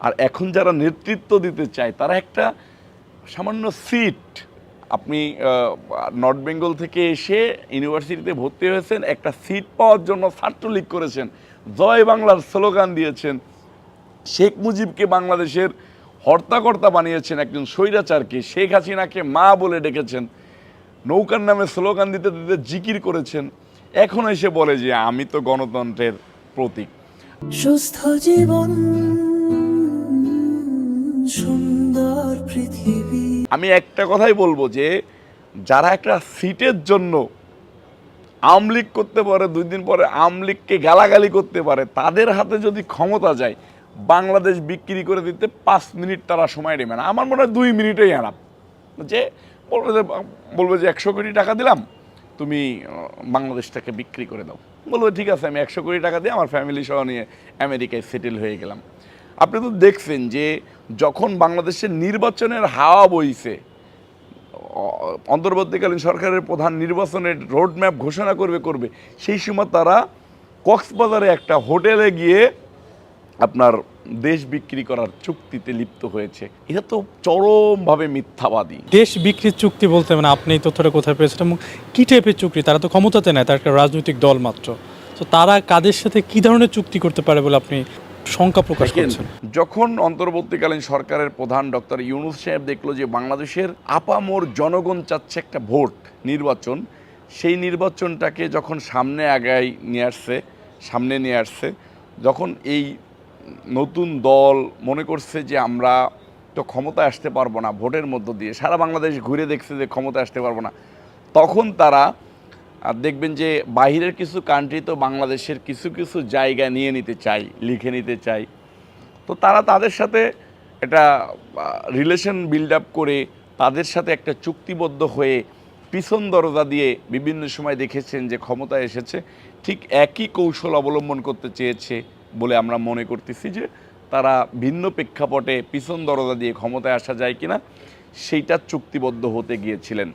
আর এখন যারা নেতৃত্ব দিতে চায় তারা একটা সামান্য সিট, আপনি নর্থ বেঙ্গল থেকে এসে ইউনিভার্সিটিতে ভর্তি হয়েছেন, একটা সিট পাওয়ার জন্য ছাত্রলীগ করেছেন, জয় বাংলার স্লোগান দিয়েছেন, শেখ মুজিবকে বাংলাদেশের হর্তাকর্তা বানিয়েছেন, একজন স্বৈরাচারকে, শেখ হাসিনাকে মা বলে ডেকেছেন, নৌকার নামে স্লোগান দিতে দিতে জিকির করেছেন, এখন এসে বলে যে আমি তো গণতন্ত্রের প্রতীক। সুস্থ জীবন, সুন্দর পৃথিবী। আমি একটা কথাই বলবো যে যারা একটা সিটের জন্য আমলিগ করতে পারে, 2 দিন পরে আমলিগকে গালাগালি করতে পারে, তাদের হাতে যদি ক্ষমতা যায় বাংলাদেশ বিক্রি করে দিতে 5 মিনিট তারা সময় নেবে না। আমার মনে হয় 2 মিনিটেই আরাম, যে বলবে যে 100 কোটি টাকা দিলাম, তুমি বাংলাদেশটাকে বিক্রি করে দাও। বলবো ঠিক আছে, আমি 100 কোটি টাকা দিয়ে আমার ফ্যামিলি সহ নিয়ে আমেরিকায় সেটেল হয়ে গেলাম। আপনি তো দেখছেন যে যখন বাংলাদেশের নির্বাচনের হাওয়া বইছে, অন্তর্বর্তীকালীন সরকারের প্রধান নির্বাচনের রোডম্যাপ ঘোষণা করবে সেই সময় তারা কক্সবাজারে একটা হোটেলে গিয়ে আপনার দেশ বিক্রি করার চুক্তিতে লিপ্ত হয়েছে। এটা তো চরমভাবে মিথ্যাবাদী। দেশ বিক্রির চুক্তি বলতে মানে আপনি এই তথ্যটা কোথায় পেয়েছেন এবং কী টাইপের চুক্তি? তারা তো ক্ষমতাতে নেয়, তার একটা রাজনৈতিক দল মাত্র। তো তারা কাদের সাথে কী ধরনের চুক্তি করতে পারে বলে আপনি শঙ্কা প্রকাশ করছেন? যখন অন্তর্বর্তীকালীন সরকারের প্রধান ডক্টর ইউনূস সাহেব দেখলো যে বাংলাদেশের আপামর জনগণ চাচ্ছে একটা ভোট নির্বাচন, সেই নির্বাচনটাকে যখন সামনে নিয়ে আসছে, যখন এই নতুন দল মনে করছে যে আমরা তো ক্ষমতায় আসতে পারবো না ভোটের মধ্য দিয়ে, সারা বাংলাদেশ ঘুরে দেখছে যে ক্ষমতায় আসতে পারবো না, তখন তারা দেখবেন যে বাহিরের কিছু কান্ট্রি তো বাংলাদেশের কিছু কিছু জায়গা নিয়ে নিতে চাই, লিখে নিতে চাই। তো তারা তাদের সাথে একটা রিলেশন বিল্ড আপ করে তাদের সাথে একটা চুক্তিবদ্ধ হয়ে পিছন দরজা দিয়ে বিভিন্ন সময় দেখেছেন যে ক্ষমতায় এসেছে। ঠিক একই কৌশল অবলম্বন করতে চেয়েছে বলে আমরা মনে করতেছি যে তারা ভিন্ন প্রেক্ষাপটে পিছন দরজা দিয়ে ক্ষমতায় আসা যায় কিনা সেইটা চুক্তিবদ্ধ হতে গিয়েছিলেন।